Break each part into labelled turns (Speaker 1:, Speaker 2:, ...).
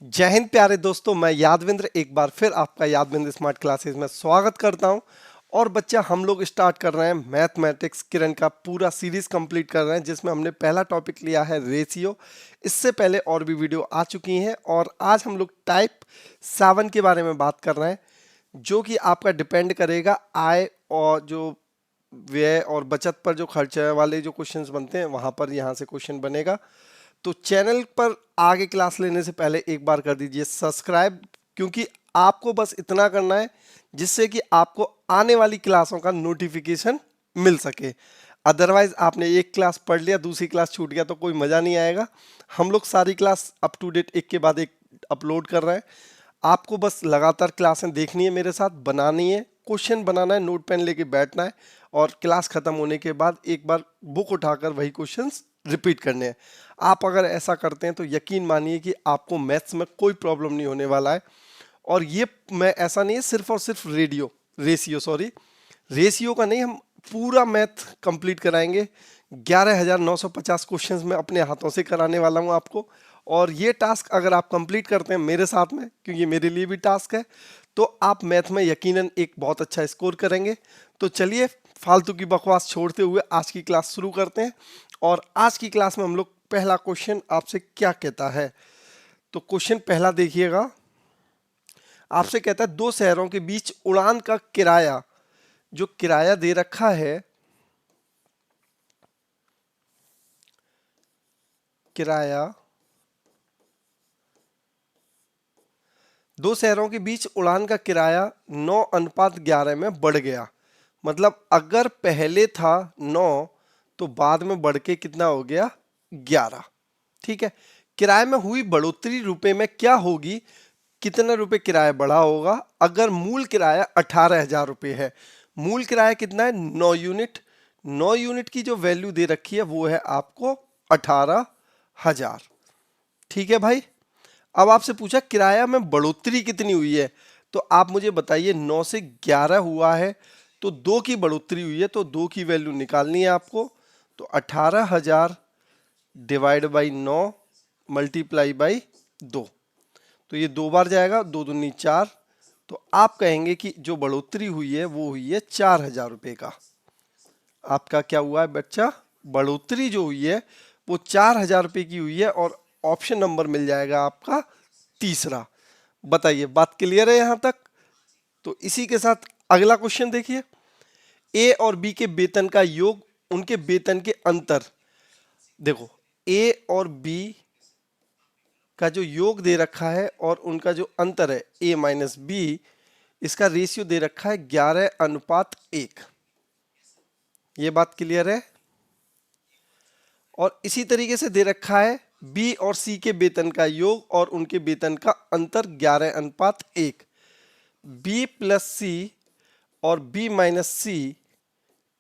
Speaker 1: जय हिंद प्यारे दोस्तों, मैं यादविंद्र एक बार फिर आपका यादविंद्र स्मार्ट क्लासेस में स्वागत करता हूं। और बच्चा, हम लोग स्टार्ट कर रहे हैं मैथमेटिक्स किरण का पूरा सीरीज कंप्लीट कर रहे हैं, जिसमें हमने पहला टॉपिक लिया है रेशियो। इससे पहले और भी वीडियो आ चुकी हैं और आज हम लोग टाइप 7 के बारे में बात कर रहे हैं, जो कि आपका डिपेंड करेगा आय और जो व्यय और बचत पर, जो खर्चे वाले जो क्वेश्चंस बनते हैं वहां पर यहाँ से क्वेश्चन बनेगा। तो चैनल पर आगे क्लास लेने से पहले एक बार कर दीजिए सब्सक्राइब, क्योंकि आपको बस इतना करना है जिससे कि आपको आने वाली क्लासों का नोटिफिकेशन मिल सके। अदरवाइज आपने एक क्लास पढ़ लिया, दूसरी क्लास छूट गया तो कोई मज़ा नहीं आएगा। हम लोग सारी क्लास अप टू डेट एक के बाद एक अपलोड कर रहे हैं। आपको बस लगातार क्लासें देखनी है, मेरे साथ बनानी है, क्वेश्चन बनाना है, नोट पेन लेके बैठना है और क्लास खत्म होने के बाद एक बार बुक उठाकर वही क्वेश्चंस रिपीट करने हैं। आप अगर ऐसा करते हैं तो यकीन मानिए कि आपको मैथ्स में कोई प्रॉब्लम नहीं होने वाला है। और ये मैं ऐसा नहीं है सिर्फ और सिर्फ रेशियो का नहीं, हम पूरा मैथ कंप्लीट कराएंगे। 11,950 क्वेश्चंस मैं अपने हाथों से कराने वाला हूं आपको। और ये टास्क अगर आप कंप्लीट करते हैं मेरे साथ में, क्योंकि मेरे लिए भी टास्क है, तो आप मैथ में यकीनन एक बहुत अच्छा स्कोर करेंगे। तो चलिए फालतू की बकवास छोड़ते हुए आज की क्लास शुरू करते हैं। और आज की क्लास में हम लोग पहला क्वेश्चन आपसे क्या कहता है, तो क्वेश्चन पहला देखिएगा। आपसे कहता है दो शहरों के बीच उड़ान का किराया, जो किराया दे रखा है, किराया दो शहरों के बीच उड़ान का किराया 9:11 में बढ़ गया। मतलब अगर पहले था 9 तो बाद में बढ़ के कितना हो गया, 11। ठीक है, किराए में हुई बढ़ोतरी रुपए में क्या होगी, कितना रुपए किराया बढ़ा होगा। अगर मूल किराया 18,000 रुपये है, मूल किराया कितना है, 9 यूनिट। 9 यूनिट की जो वैल्यू दे रखी है वो है आपको 18,000। ठीक है भाई। अब आपसे पूछा किराया में बढ़ोतरी कितनी हुई है, तो आप मुझे बताइए 9 से 11 हुआ है तो 2 की बढ़ोतरी हुई है, तो 2 की वैल्यू निकालनी है आपको। तो 18,000 डिवाइड बाई 9 मल्टीप्लाई बाई 2, तो ये 2 बार जाएगा, 2 दूनी 4। तो आप कहेंगे कि जो बढ़ोतरी हुई है वो हुई है 4,000 रुपये का। आपका क्या हुआ है बच्चा, बढ़ोतरी जो हुई है वो 4,000 रुपये की हुई है। और ऑप्शन नंबर मिल जाएगा आपका तीसरा। बताइए बात क्लियर है यहां तक। तो इसी के साथ अगला क्वेश्चन देखिए। ए और बी के वेतन का योग, उनके वेतन के अंतर। देखो, ए और बी का जो योग दे रखा है और उनका जो अंतर है ए माइनस बी, इसका रेशियो दे रखा है 11:1। ये बात क्लियर है। और इसी तरीके से दे रखा है बी और सी के वेतन का योग और उनके वेतन का अंतर 11:1। बी प्लस सी और बी माइनस सी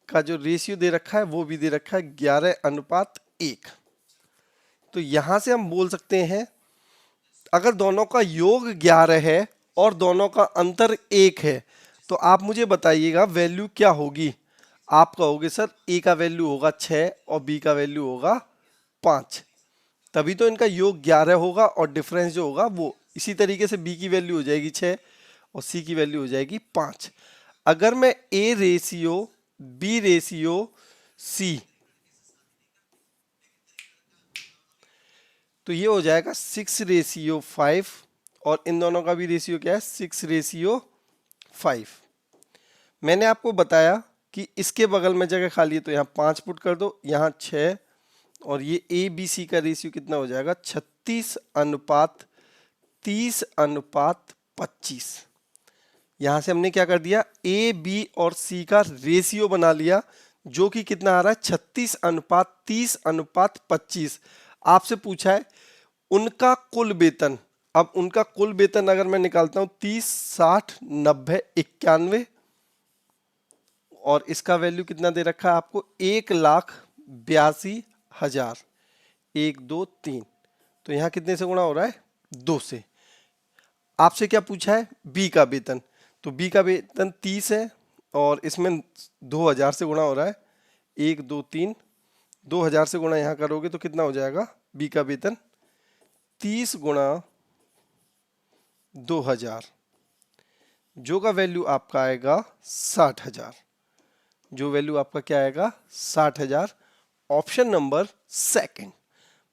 Speaker 1: का जो रेशियो दे रखा है वो भी दे रखा है 11:1। तो यहां से हम बोल सकते हैं अगर दोनों का योग 11 है और दोनों का अंतर 1 है, तो आप मुझे बताइएगा वैल्यू क्या होगी। आप कहोगे सर ए का वैल्यू होगा 6 और बी का वैल्यू होगा 5, तभी तो इनका योग 11 होगा और डिफरेंस जो होगा वो। इसी तरीके से बी की वैल्यू हो जाएगी 6 और सी की वैल्यू हो जाएगी 5। अगर मैं A ratio B ratio C, तो ये हो जाएगा 6:5। और इन दोनों का भी रेशियो क्या है, 6:5। मैंने आपको बताया कि इसके बगल में जगह खाली है तो यहाँ 5 पुट कर दो, यहाँ 6। और ये ए बी सी का रेशियो कितना हो जाएगा, 36:30:25। यहां से हमने क्या कर दिया, ए बी और सी का रेशियो बना लिया, जो कि कितना आ रहा है, 36:30:25। आपसे पूछा है उनका कुल वेतन। अब उनका कुल वेतन अगर मैं निकालता हूं 30, 60, 90, 91, और इसका वैल्यू कितना दे रखा है आपको, 1,82,000। 1 2 3, तो यहां कितने से गुणा हो रहा है, 2 से। आपसे क्या पूछा है, बी का वेतन। तो बी का वेतन 30 है और इसमें 2,000 से गुणा हो रहा है, 1 2 3, 2,000 से गुणा यहाँ करोगे तो कितना हो जाएगा, बी का वेतन 30 गुणा 2000, जो का वैल्यू आपका आएगा 60,000, जो वैल्यू आपका क्या आएगा 60,000। Option number second.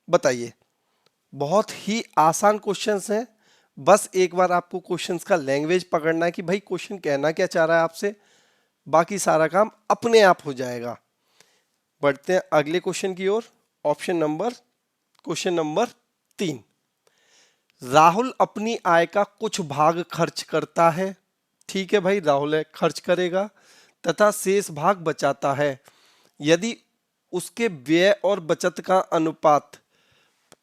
Speaker 1: बताइए, बहुत ही आसान क्वेश्चंस हैं, बस एक बार आपको क्वेश्चंस का लैंग्वेज पकड़ना है कि भाई क्वेश्चन कहना क्या चाह रहा है आपसे, बाकी सारा काम अपने आप हो जाएगा। बढ़ते हैं अगले क्वेश्चन की ओर। Question number 3। राहुल अपनी आय का कुछ भाग खर्च करता है, ठीक है भाई, राहुल है खर्च करेगा, तथा शेष भाग बचाता है। यदि उसके व्यय और बचत का अनुपात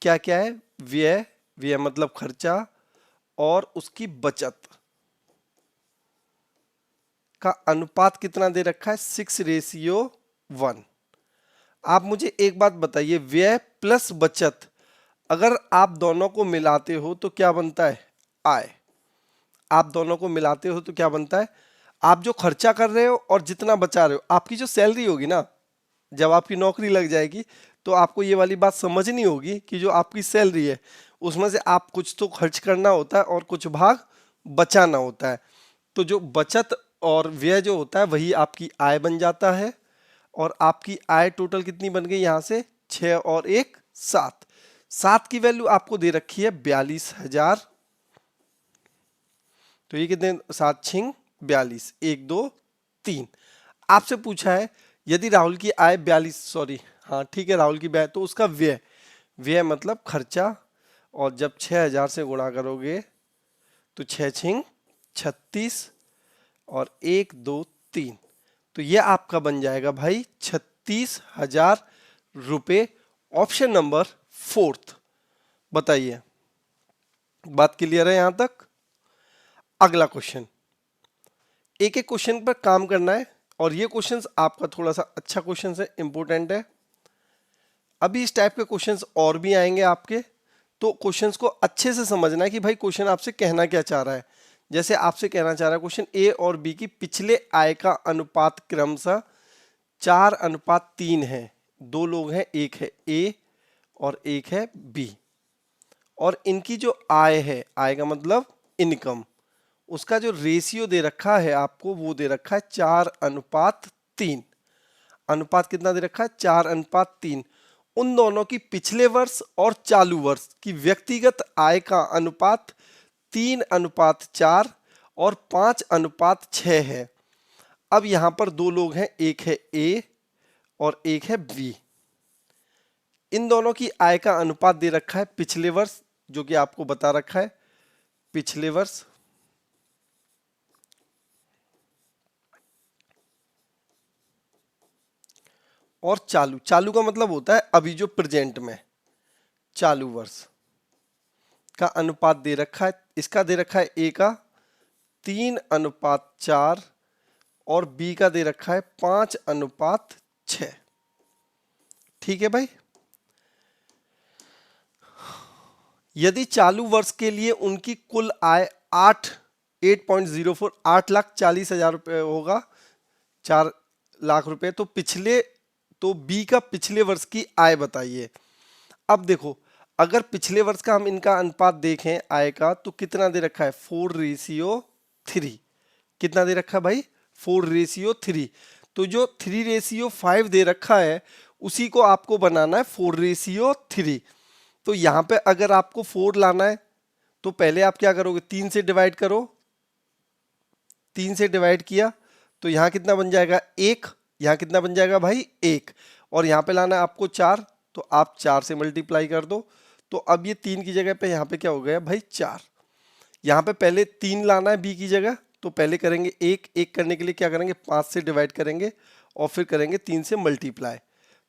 Speaker 1: क्या क्या है, व्यय मतलब खर्चा, और उसकी बचत का अनुपात कितना दे रखा है, 6:1। आप मुझे एक बात बताइए, व्यय प्लस बचत अगर आप दोनों को मिलाते हो तो क्या बनता है, आय। आप दोनों को मिलाते हो तो क्या बनता है, आप जो खर्चा कर रहे हो और जितना बचा रहे हो, आपकी जो सैलरी होगी ना, जब आपकी नौकरी लग जाएगी तो आपको ये वाली बात समझनी होगी कि जो आपकी सैलरी है उसमें से आप कुछ तो खर्च करना होता है और कुछ भाग बचाना होता है। तो जो बचत और व्यय जो होता है वही आपकी आय बन जाता है। और आपकी आय टोटल कितनी बन गई यहाँ से, 6 और 1 7। 7 की वैल्यू आपको दे रखी है 42,000। तो ये कितने, 7 छिंग 42, 1 2 3। आपसे पूछा है यदि राहुल की आय 42, सॉरी हाँ ठीक है, राहुल की आय तो उसका व्यय मतलब खर्चा, और जब 6,000 से गुणा करोगे तो 6 छिंग 36 और 1 2 3, तो ये आपका बन जाएगा भाई 36,000 रुपये। Option number 4। बताइए, बात क्लियर है यहां तक। अगला क्वेश्चन, एक एक क्वेश्चन पर काम करना है, और ये क्वेश्चंस आपका थोड़ा सा अच्छा क्वेश्चन है, इंपॉर्टेंट है। अभी इस टाइप के क्वेश्चंस और भी आएंगे आपके, तो क्वेश्चंस को अच्छे से समझना है कि भाई क्वेश्चन आपसे कहना क्या चाह रहा है। जैसे आपसे कहना चाह रहा है क्वेश्चन, ए और बी की पिछले आय का अनुपात क्रमशः 4:3 है। दो लोग हैं, एक है ए और एक है बी, और इनकी जो आय है, आय का मतलब इनकम, उसका जो रेशियो दे रखा है आपको वो दे रखा है 4:3। अनुपात कितना दे रखा है, 4:3। उन दोनों की पिछले वर्ष और चालू वर्ष की व्यक्तिगत आय का अनुपात 3:4 और 5:6 है। अब यहां पर दो लोग हैं, एक है ए और एक है बी। इन दोनों की आय का अनुपात दे रखा है पिछले वर्ष, जो कि आपको बता रखा है पिछले वर्ष, और चालू का मतलब होता है अभी जो प्रेजेंट में, चालू वर्ष का अनुपात दे रखा है। इसका दे रखा है ए का 3:4 और बी का दे रखा है 5:6। ठीक है भाई। यदि चालू वर्ष के लिए उनकी कुल आय 8.04 8,40,000 रुपये होगा, 4 लाख रुपए, तो बी का पिछले वर्ष की आय बताइए। अब देखो, अगर पिछले वर्ष का हम इनका अनुपात देखें आय का, तो कितना दे रखा है, 4:3। कितना दे रखा है भाई, 4:3। तो जो 3:5 दे रखा है उसी को आपको बनाना है 4:3। तो यहां पे अगर आपको 4 लाना है तो पहले आप क्या करोगे, 3 से डिवाइड करो। 3 से डिवाइड किया तो यहां कितना बन जाएगा, 1। यहां कितना बन जाएगा भाई, 1। और यहां पे लाना है आपको 4, तो आप 4 से मल्टीप्लाई कर दो। तो अब ये 3 की जगह पे यहां पे क्या हो गया भाई, 4। यहां पे पहले 3 लाना है बी की जगह, तो पहले करेंगे 1 करने के लिए क्या करेंगे, 5 से डिवाइड करेंगे और फिर करेंगे 3 से मल्टीप्लाई।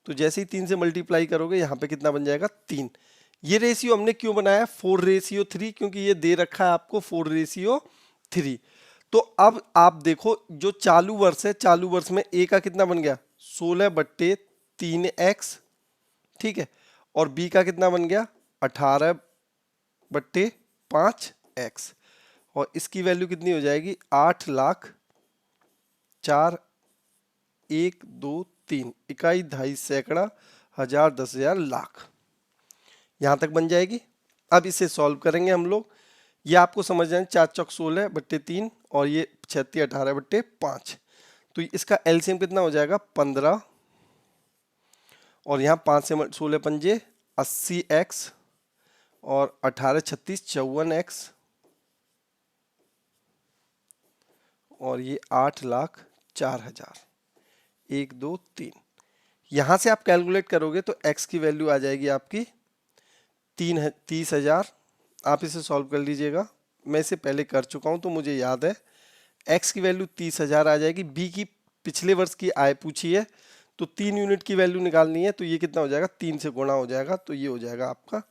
Speaker 1: तो जैसे ही 3 से मल्टीप्लाई करोगे यहाँ पे कितना बन जाएगा, 3। ये रेशियो हमने क्यों बनाया 4:3, क्योंकि ये दे रखा है आपको 4:3। तो अब आप देखो, जो चालू वर्ष है, चालू वर्ष में ए का कितना बन गया, 16/3x, ठीक है, और बी का कितना बन गया, 18/5x, और इसकी वैल्यू कितनी हो जाएगी, 8 लाख 4 1 2 3 इकाई ढाई सैकड़ा हजार 10,000 लाख, यहां तक बन जाएगी। अब इसे सॉल्व करेंगे हम लोग। ये आपको समझना है, 4 चौक 16/3 और ये 36 18/5। तो इसका एलसीएम कितना हो जाएगा 15, और यहाँ 5 से 16 पंजे 80x, और 18 36 54x, और ये 8,04,000। 1 2 3। यहां से आप कैलकुलेट करोगे तो x की वैल्यू आ जाएगी आपकी 30,000। आप इसे सॉल्व कर लीजिएगा, मैं इसे पहले कर चुका हूं तो मुझे याद है। x की वैल्यू 30,000 आ जाएगी। b की पिछले वर्ष की आय पूछी है तो 3 यूनिट की वैल्यू निकालनी है, तो ये कितना हो जाएगा 3 से गुणा हो जाएगा, तो ये हो जाएगा आपका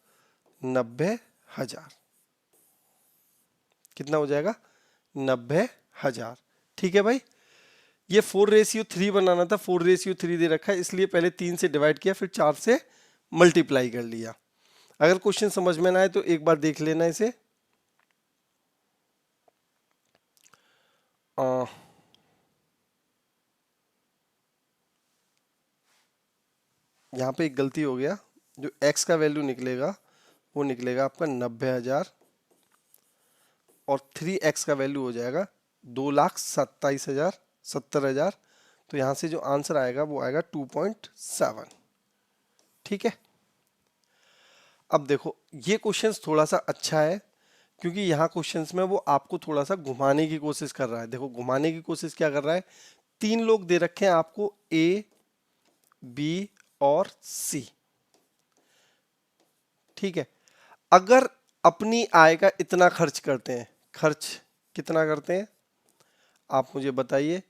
Speaker 1: 90,000। कितना हो जाएगा 90,000। ठीक है भाई, ये 4:3 बनाना था, 4:3 दे रखा है, इसलिए पहले 3 से डिवाइड किया फिर 4 से मल्टीप्लाई कर लिया। अगर क्वेश्चन समझ में ना आए तो एक बार देख लेना इसे। यहाँ पे एक गलती हो गया, जो x का वैल्यू निकलेगा वो निकलेगा आपका 90,000, और 3x का वैल्यू हो जाएगा 2,27,000 70,000। तो यहाँ से जो आंसर आएगा वो आएगा 2.7। ठीक है, अब देखो ये क्वेश्चंस थोड़ा सा अच्छा है, क्योंकि यहाँ क्वेश्चंस में वो आपको थोड़ा सा घुमाने की कोशिश कर रहा है। देखो घुमाने की कोशिश क्या कर रहा है, 3 लोग दे रखे हैं आपको, A B और C। ठीक है, अगर अपनी आय का इतना खर्च करते हैं, खर्च कितना करते हैं आप मुझे बताइए,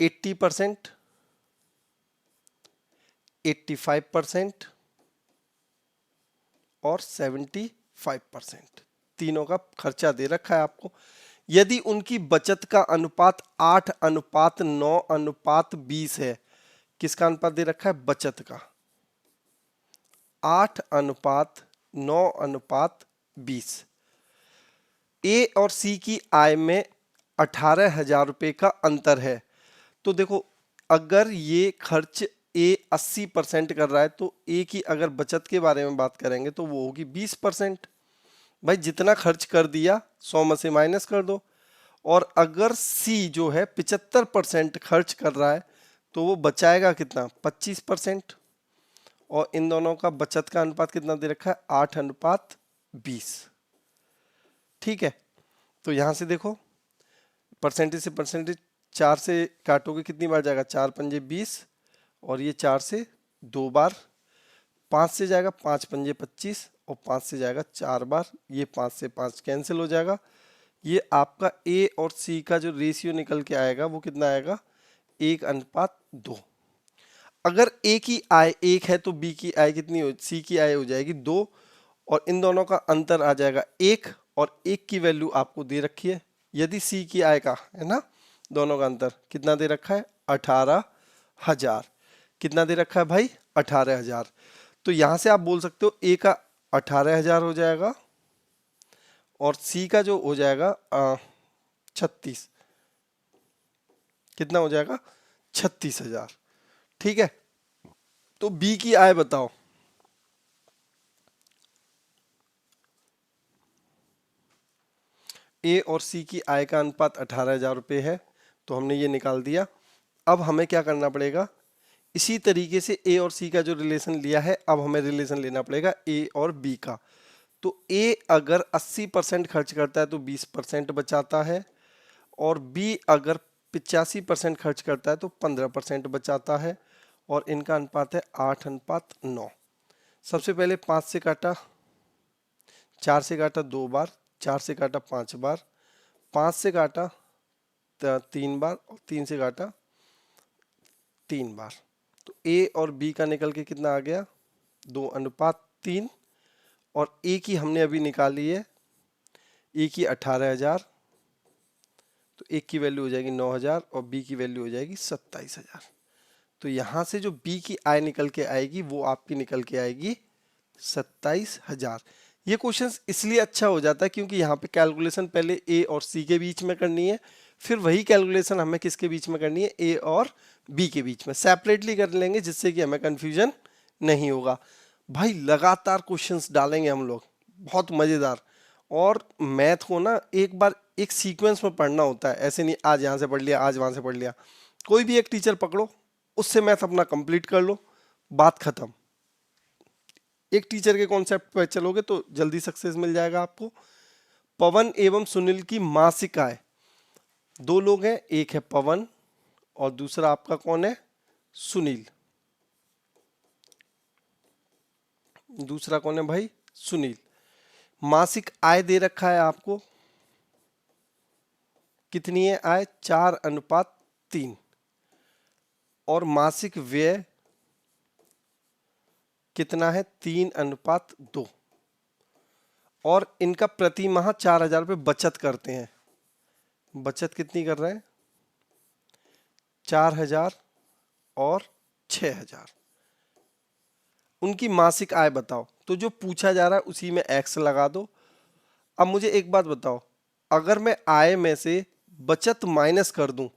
Speaker 1: 80%, 85% और 75%, तीनों का खर्चा दे रखा है आपको। यदि उनकी बचत का अनुपात 8:9:20 है, किसका अनुपात दे रखा है बचत का, 8:9:20। ए और सी की आय में 18,000 रुपए का अंतर है, तो देखो अगर ये खर्च ए 80% कर रहा है तो ए की अगर बचत के बारे में बात करेंगे तो वो होगी 20%। भाई जितना खर्च कर दिया 100 में से माइनस कर दो। और अगर सी जो है 75% खर्च कर रहा है तो वो बचाएगा कितना 25%। और इन दोनों का बचत का अनुपात कितना दे रखा है 8:20। ठीक है, तो यहां से देखो परसेंटेज से परसेंटेज 4 से काटोगे कितनी बार जाएगा, 4 पंजे 20, और ये 4 से 2 बार, 5 से जाएगा 5 पंजे 25, और 5 से जाएगा 4 बार, ये 5 से 5 कैंसिल हो जाएगा। ये आपका ए और सी का जो रेशियो निकल के आएगा वो कितना आएगा 1:2। अगर ए की आय 1 है तो बी की आय कितनी हो, सी की आय हो जाएगी 2, और इन दोनों का अंतर आ जाएगा 1, और 1 की वैल्यू आपको दे रखी है। यदि सी की आय का है ना, दोनों का अंतर कितना दे रखा है 18,000। कितना दे रखा है भाई 18,000। तो यहां से आप बोल सकते हो ए का 18,000 हो जाएगा और सी का जो हो जाएगा 36, कितना हो जाएगा 36,000। ठीक है, तो बी की आय बताओ। ए और सी की आय का अनुपात 18,000 रुपये है, तो हमने ये निकाल दिया। अब हमें क्या करना पड़ेगा, इसी तरीके से ए और सी का जो रिलेशन लिया है अब हमें रिलेशन लेना पड़ेगा ए और बी का। तो ए अगर 80% खर्च करता है तो 20% बचाता है, और बी अगर 85% खर्च करता है तो 15% बचाता है, और इनका अनुपात है 8:9। सबसे पहले 5 से काटा, 4 से काटा 2 बार, 4 से काटा 5 बार, 5 से काटा 3 बार, और 3 से काटा 3 बार। तो ए और बी का निकल के कितना आ गया 2:3। और ए की हमने अभी निकाली है, ए की 18,000, तो ए की वैल्यू हो जाएगी 9,000 और बी की वैल्यू हो जाएगी 27,000। तो यहां से जो बी की आय निकल के आएगी वो आपकी निकल के आएगी 27,000। ये क्वेश्चन इसलिए अच्छा हो जाता है क्योंकि यहाँ पे कैलकुलेशन पहले ए और सी के बीच में करनी है, फिर वही कैलकुलेशन हमें किसके बीच में करनी है ए और बी के बीच में, सेपरेटली कर लेंगे जिससे कि हमें कंफ्यूजन नहीं होगा। भाई लगातार क्वेश्चंस डालेंगे हम लोग, बहुत मजेदार, और मैथ को ना एक बार एक सीक्वेंस में पढ़ना होता है, ऐसे नहीं आज यहाँ से पढ़ लिया आज वहाँ से पढ़ लिया। कोई भी एक टीचर पकड़ो, उससे मैथ अपना कंप्लीट कर लो, बात खत्म। एक टीचर के कॉन्सेप्ट पे चलोगे तो जल्दी सक्सेस मिल जाएगा आपको। पवन एवं सुनील की मासिक आय, दो लोग हैं, एक है पवन और दूसरा आपका कौन है, सुनील। दूसरा कौन है भाई, सुनील। मासिक आय दे रखा है आपको, कितनी है आय, 4:3। और मासिक व्यय कितना है, 3:2। और इनका प्रति माह 4,000 रुपये बचत करते हैं। बचत कितनी कर रहे हैं, 4,000 और 6,000। उनकी मासिक आय बताओ। तो जो पूछा जा रहा है उसी में एक्स लगा दो। अब मुझे एक बात बताओ, अगर मैं आय में से बचत माइनस कर दूं,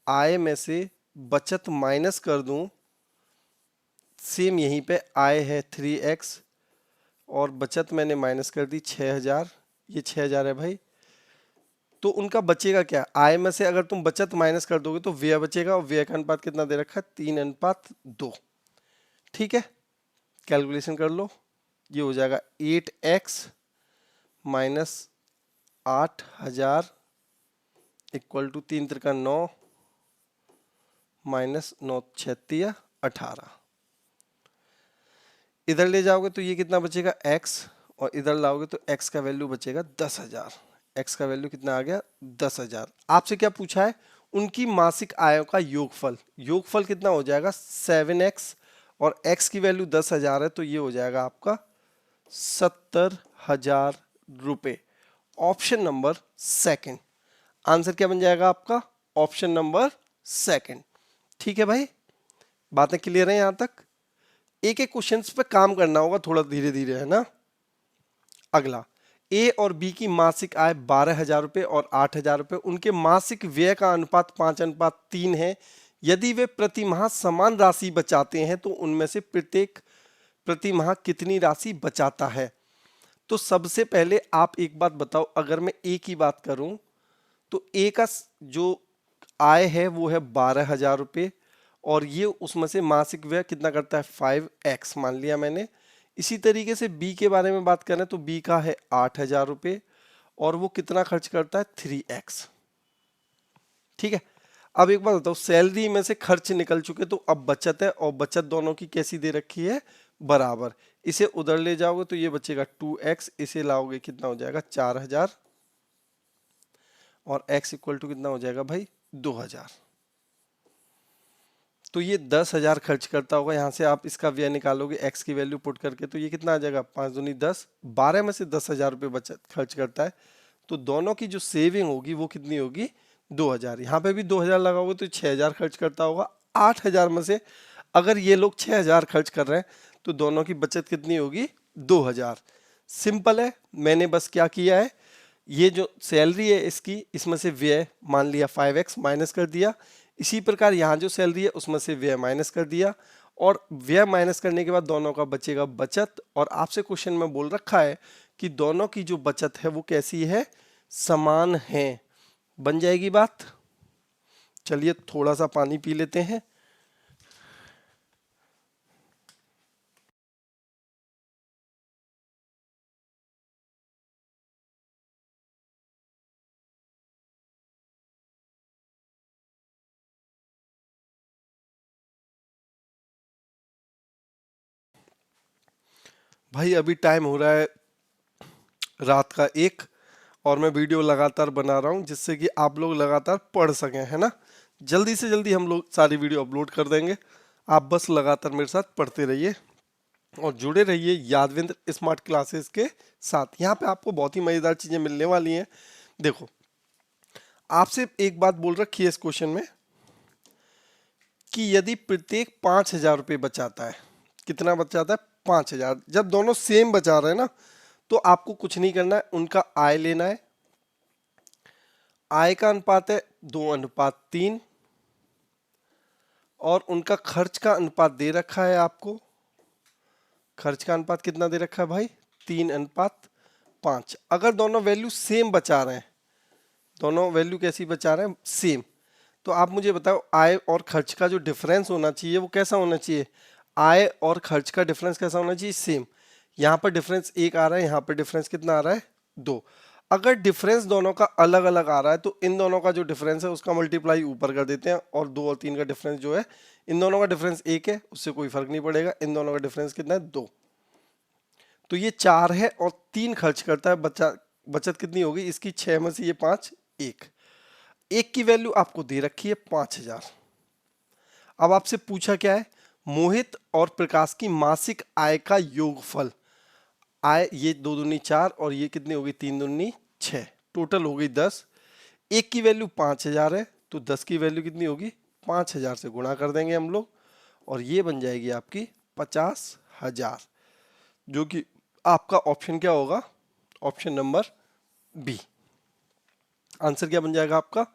Speaker 1: आय में से बचत माइनस कर दूं, सेम यहीं पे आय है 3x और बचत मैंने माइनस कर दी 6,000, ये 6,000 है भाई। तो उनका बचेगा क्या, आय में से अगर तुम बचत माइनस कर दोगे तो व्यय बचेगा, और व्यय का अनुपात कितना दे रखा है, 3:2। ठीक है, कैलकुलेशन कर लो, ये हो जाएगा 8x माइनस 8,000 इक्वल टू 3 त्रिका 9 माइनस 9 36 18। इधर ले जाओगे तो ये कितना बचेगा x, और इधर लाओगे तो x का वैल्यू बचेगा 10,000। x का वैल्यू कितना आ गया, 10,000। आपसे क्या पूछा है, उनकी मासिक आयों का योगफल। योगफल कितना हो जाएगा 7x, और x की वैल्यू 10,000 है तो ये हो जाएगा आपका 70,000 रुपये। ऑप्शन नंबर सेकंड, आंसर क्या बन जाएगा आपका, ऑप्शन नंबर सेकंड। ठीक है भाई, बातें क्लियर है यहां तक। एक एक क्वेश्चंस पे काम करना होगा थोड़ा धीरे धीरे, है ना। अगला, ए और बी की मासिक आय 12,000 रुपये और 8,000 रुपये, उनके मासिक व्यय का अनुपात 5:3 है। यदि वे प्रति माह समान राशि बचाते हैं तो उनमें से प्रत्येक प्रति माह कितनी राशि बचाता है। तो सबसे पहले आप एक बात बताओ, अगर मैं ए की बात करूं तो ए का जो आय है वो है 12,000 रुपये, और ये उसमें से मासिक व्यय कितना करता है 5x मान लिया मैंने। इसी तरीके से बी के बारे में बात करें तो बी का है 8,000 रुपये और वो कितना खर्च करता है 3x। ठीक है, अब एक बात बताओ, सैलरी में से खर्च निकल चुके तो अब बचत है, और बचत दोनों की कैसी दे रखी है, बराबर। इसे उधर ले जाओगे तो ये बचेगा 2x, इसे लाओगे कितना हो जाएगा 4,000, और x इक्वल टू कितना हो जाएगा भाई 2,000। तो ये 10,000 खर्च करता होगा। यहाँ से आप इसका व्यय निकालोगे x की वैल्यू पुट करके तो ये कितना आ जाएगा 5 दूनी 10, 12 में से 10,000 रुपये बचत खर्च करता है। तो दोनों की जो सेविंग होगी वो कितनी होगी 2,000। यहाँ पे भी 2,000 लगाओगे तो 6,000 खर्च करता होगा। 8,000 में से अगर ये लोग 6,000 खर्च कर रहे हैं तो दोनों की बचत कितनी होगी 2,000। सिंपल है, मैंने बस क्या किया है, ये जो सैलरी है इसकी, इसमें से व्यय मान लिया 5x माइनस कर दिया। इसी प्रकार यहाँ जो सैलरी है उसमें से व्यय माइनस कर दिया, और व्यय माइनस करने के बाद दोनों का बचेगा बचत। और आपसे क्वेश्चन में बोल रखा है कि दोनों की जो बचत है वो कैसी है, समान है। बन जाएगी बात। चलिए थोड़ा सा पानी पी लेते हैं। भाई अभी टाइम हो रहा है रात का 1, और मैं वीडियो लगातार बना रहा हूँ जिससे कि आप लोग लगातार पढ़ सकें, है ना। जल्दी से जल्दी हम लोग सारी वीडियो अपलोड कर देंगे, आप बस लगातार मेरे साथ पढ़ते रहिए और जुड़े रहिए यादविंद्र स्मार्ट क्लासेस के साथ। यहाँ पे आपको बहुत ही मज़ेदार चीज़ें मिलने वाली हैं। देखो, आपसे एक बात बोल रखी है इस क्वेश्चन में कि यदि प्रत्येक 5,000 रुपये बचाता है, कितना बचाता है 5,000, जब दोनों सेम बचा रहे हैं ना तो आपको कुछ नहीं करना है, उनका आय लेना है। आय का अनुपात है 2:3, और उनका खर्च का अनुपात दे रखा है आपको। खर्च का अनुपात कितना दे रखा है भाई 3:2। 5। अगर दोनों वैल्यू सेम बचा रहे हैं, दोनों वैल्यू कैसी बचा रहे हैं, सेम, तो आप मुझे बताओ आय और खर्च का जो डिफरेंस होना चाहिए वो कैसा होना चाहिए, आय और खर्च का डिफरेंस कैसा होना चाहिए, सेम। यहाँ पर डिफरेंस 1 आ रहा है, यहाँ पर डिफरेंस कितना आ रहा है, 2। अगर डिफरेंस दोनों का अलग अलग आ रहा है तो इन दोनों का जो डिफरेंस है उसका मल्टीप्लाई ऊपर कर देते हैं, और 2 और 3 का डिफरेंस जो है, इन दोनों का डिफरेंस 1 है, उससे कोई फर्क नहीं पड़ेगा, इन दोनों का डिफरेंस कितना है, 2। तो ये 4 है और 3 खर्च करता है, बचत कितनी होगी इसकी, 6 में से ये 5, 1 की वैल्यू आपको दे रखी है 5000। अब आपसे पूछा क्या है, मोहित और प्रकाश की मासिक आय का योगफल। आय ये 2 दूनी 4 और ये कितनी होगी, 3 दूनी 6, टोटल हो गई 10। 1 की वैल्यू 5000 है तो 10 की वैल्यू कितनी होगी, 5000 से गुणा कर देंगे हम लोग, और ये बन जाएगी आपकी 50,000, जो कि आपका ऑप्शन क्या होगा, ऑप्शन नंबर बी। आंसर क्या बन जाएगा आपका,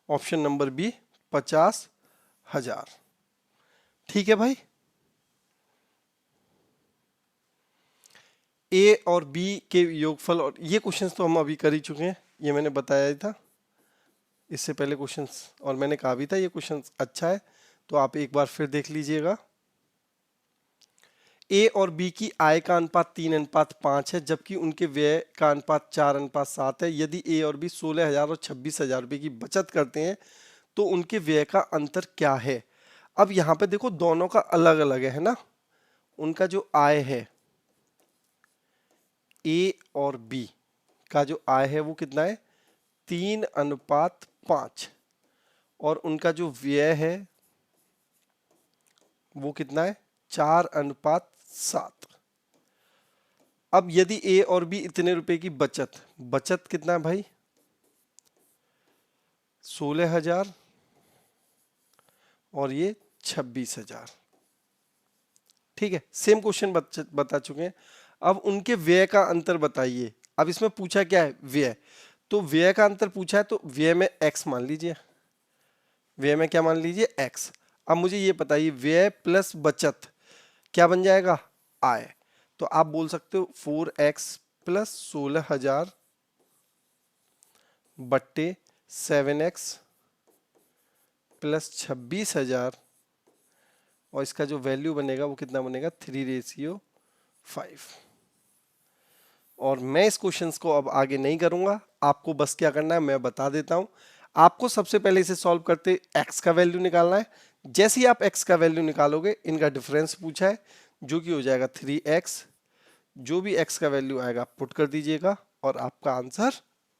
Speaker 1: ऑप्शन नंबर बी, 50,000। ठीक है भाई। ए और बी के योगफल, और ये क्वेश्चंस तो हम अभी कर ही चुके हैं, ये मैंने बताया ही था इससे पहले क्वेश्चंस, और मैंने कहा भी था ये क्वेश्चंस अच्छा है, तो आप एक बार फिर देख लीजिएगा। ए और बी की आय का अनुपात 3:5 है, जबकि उनके व्यय का अनुपात 4:7 है। यदि ए और बी 16,000 और 26,000 रुपये की बचत करते हैं तो उनके व्यय का अंतर क्या है। अब यहाँ पे देखो दोनों का अलग अलग है ना, उनका जो आय है, ए और बी का जो आय है वो कितना है, 3:5, और उनका जो व्यय है वो कितना है, 4:7। अब यदि ए और बी इतने रुपए की बचत कितना है भाई, 16,000 और ये 26,000। ठीक है, सेम क्वेश्चन बता चुके हैं। अब उनके व्यय का अंतर बताइए। अब इसमें पूछा क्या है, व्यय, तो व्यय का अंतर पूछा है तो व्यय में x मान लीजिए, व्यय में क्या मान लीजिए, x। अब मुझे ये बताइए व्यय प्लस बचत क्या बन जाएगा, आय। तो आप बोल सकते हो 4x प्लस 16,000 बट्टे 7x प्लस 26,000, और इसका जो वैल्यू बनेगा वो कितना बनेगा, 3:5। और मैं इस क्वेश्चंस को अब आगे नहीं करूंगा, आपको बस क्या करना है मैं बता देता हूं। आपको सबसे पहले इसे सॉल्व करते x का वैल्यू निकालना है। जैसे ही आप x का वैल्यू निकालोगे, इनका डिफरेंस पूछा है जो कि हो जाएगा 3x, जो भी x का वैल्यू आएगा पुट कर दीजिएगा और आपका आंसर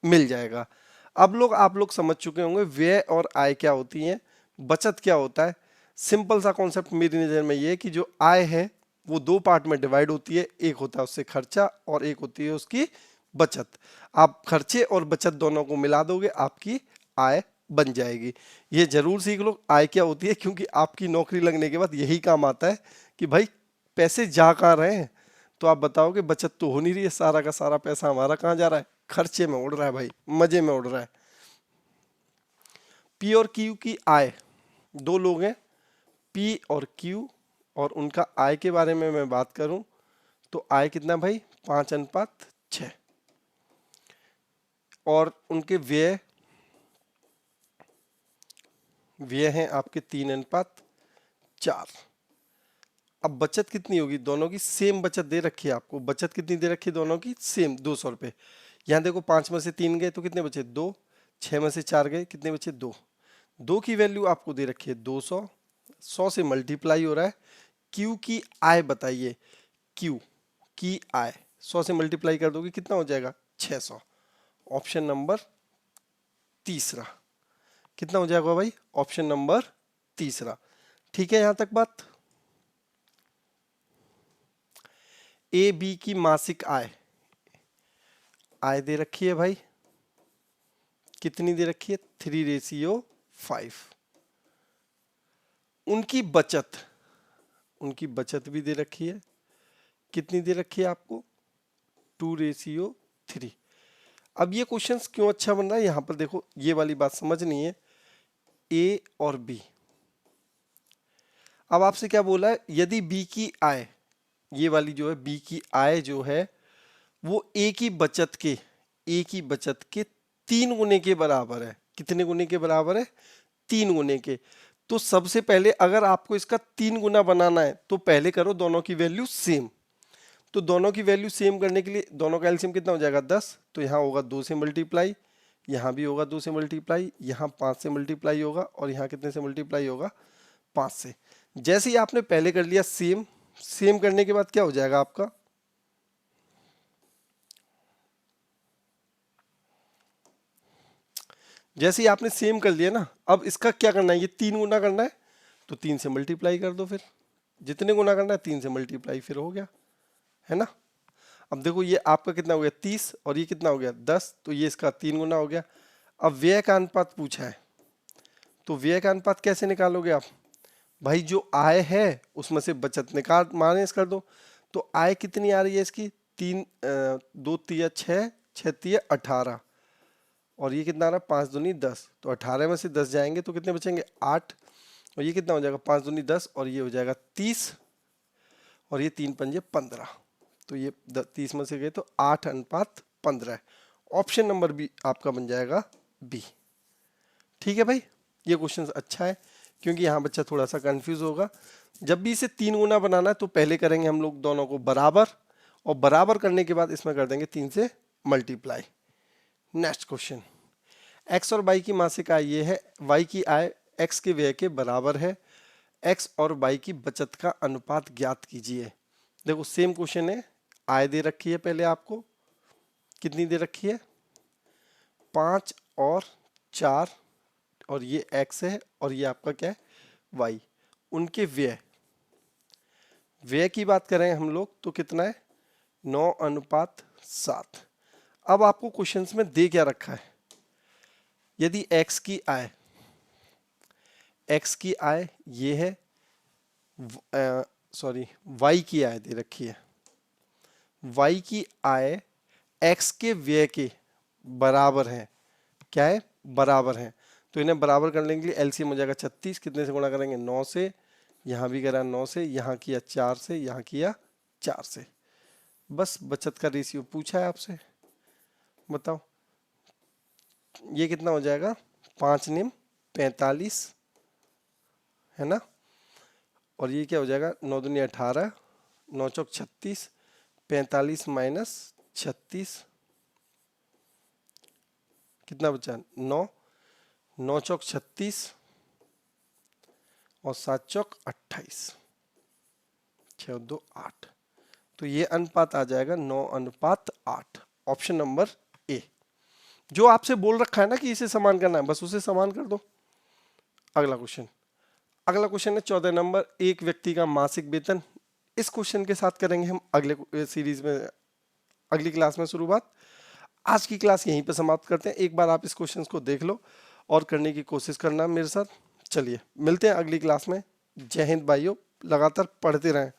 Speaker 1: मिल जाएगा। अब आप लोग समझ चुके होंगे व्यय और आय क्या होती है, बचत क्या होता है। सिंपल सा कॉन्सेप्ट मेरी नज़र में ये है कि जो आय है वो 2 पार्ट में डिवाइड होती है, एक होता है उससे खर्चा और एक होती है उसकी बचत। आप खर्चे और बचत दोनों को मिला दोगे, आपकी आय बन जाएगी। ये जरूर सीख लो आय क्या होती है, क्योंकि आपकी नौकरी लगने के बाद यही काम आता है कि भाई पैसे जा कहाँ रहे हैं। तो आप बताओगे बचत तो हो नहीं रही है, सारा का सारा पैसा हमारा कहाँ जा रहा है, खर्चे में उड़ रहा है भाई, मजे में उड़ रहा है। पी और क्यू की आय, 2 लोग हैं पी और क्यू, और उनका आय के बारे में मैं बात करूं तो आय कितना भाई, 5:6, और उनके व्यय हैं आपके 3:4। अब बचत कितनी होगी, दोनों की सेम बचत दे रखी है आपको, बचत कितनी दे रखी है दोनों की सेम, 200 रुपये। यहाँ देखो 5 में से 3 गए तो कितने बचे, 2, 6 में से 4 गए कितने बचे, 2। 2 की वैल्यू आपको दे रखी है 200, 100 से मल्टीप्लाई हो रहा है। क्यू की आय बताइए, क्यू की आय 100 से मल्टीप्लाई कर दोगे कितना हो जाएगा, 600। ऑप्शन नंबर तीसरा कितना हो जाएगा भाई, ऑप्शन नंबर तीसरा। ठीक है, यहां तक बात। ए बी की मासिक आय, आय दे रखी है भाई, कितनी दे रखी है, 3:5। उनकी बचत भी दे रखी है, कितनी दे रखी है आपको, 2:3। अब ये क्वेश्चंस क्यों अच्छा बन रहा है, यहां पर देखो ये वाली बात समझनी है, ए और बी। अब आपसे क्या बोला है, यदि बी की आय, ये वाली जो है बी की आय जो है वो एक ही बचत के 3 गुने के बराबर है। कितने गुने के बराबर है? 3 गुने के। तो सबसे पहले अगर आपको इसका 3 गुना बनाना है तो पहले करो दोनों की वैल्यू सेम। तो दोनों की वैल्यू सेम करने के लिए दोनों का एलसीएम कितना हो जाएगा? 10। तो यहाँ होगा 2 से मल्टीप्लाई, यहाँ भी होगा 2 से मल्टीप्लाई, यहाँ 5 से मल्टीप्लाई होगा और यहाँ कितने से मल्टीप्लाई होगा? 5 से। जैसे ही आपने पहले कर लिया सेम, सेम करने के बाद क्या हो जाएगा आपका? जैसे ही आपने सेम कर लिया ना, अब इसका क्या करना है? ये 3 गुना करना है तो 3 से मल्टीप्लाई कर दो। फिर जितने गुना करना है 3 से मल्टीप्लाई, फिर हो गया, है ना। अब देखो ये आपका कितना हो गया? 30 और ये कितना हो गया? 10। तो ये इसका 3 गुना हो गया। अब व्यय का अनुपात पूछा है तो व्यय का अनुपात कैसे निकालोगे आप? भाई जो आय है उसमें से बचत निकाल माइनस कर दो। तो आय कितनी आ रही है इसकी? 2 तिया 6, 6 तिया 18 और ये कितना आ रहा है? 5 दूनी 10। तो 18 में से 10 जाएंगे तो कितने बचेंगे? 8। और ये कितना हो जाएगा? 5 दूनी 10 और ये हो जाएगा 30 और ये 3 पंजे 15। तो ये 30 में से गए तो 8:15 है। ऑप्शन नंबर बी आपका बन जाएगा बी। ठीक है भाई, ये क्वेश्चन अच्छा है क्योंकि यहाँ बच्चा थोड़ा सा कंफ्यूज होगा। जब भी इसे 3 गुना बनाना है तो पहले करेंगे हम लोग दोनों को बराबर और बराबर करने के बाद इसमें कर देंगे 3 से मल्टीप्लाई। नेक्स्ट क्वेश्चन, x और y की मासिक आय ये है, y की आय x के व्यय के बराबर है, x और y की बचत का अनुपात ज्ञात कीजिए। देखो सेम क्वेश्चन है, आय दे रखी है पहले आपको, कितनी दे रखी है? 5 और 4 और ये x है और ये आपका क्या है? y। उनके व्यय की बात करें हम लोग तो कितना है? 9:7। अब आपको क्वेश्चंस में दे क्या रखा है? यदि x की आय ये है, y की आय दे रखी है, y की आय x के व्यय के बराबर है। क्या है? बराबर है। तो इन्हें बराबर करने के लिए एलसीएम हो जाएगा 36। कितने से गुणा करेंगे? 9 से। यहाँ भी करा 9 से, यहाँ किया 4 से, यहाँ किया 4 से। बस बचत का रेशियो पूछा है आपसे, बताओ ये कितना हो जाएगा? 5 निम 45, है ना। और ये क्या हो जाएगा? 9 दूनी 18, 9 चौक 36, 45 माइनस 36 कितना बचा? 9, 9 चौक 36 और 7 चौक 28, 6 2 8। तो ये अनुपात आ जाएगा 9:8। Option number A. जो आपसे बोल रखा है ना कि इसे समान करना है, बस उसे समान कर दो। अगला क्वेश्चन है 14 नंबर, एक व्यक्ति का मासिक वेतन। इस क्वेश्चन के साथ करेंगे हम अगले सीरीज में, अगली क्लास में शुरुआत। आज की क्लास यहीं पे समाप्त करते हैं। एक बार आप इस क्वेश्चन को देख लो और करने की कोशिश करना मेरे साथ। चलिए मिलते हैं अगली क्लास में। जय हिंद भाइयों, लगातार पढ़ते रहें।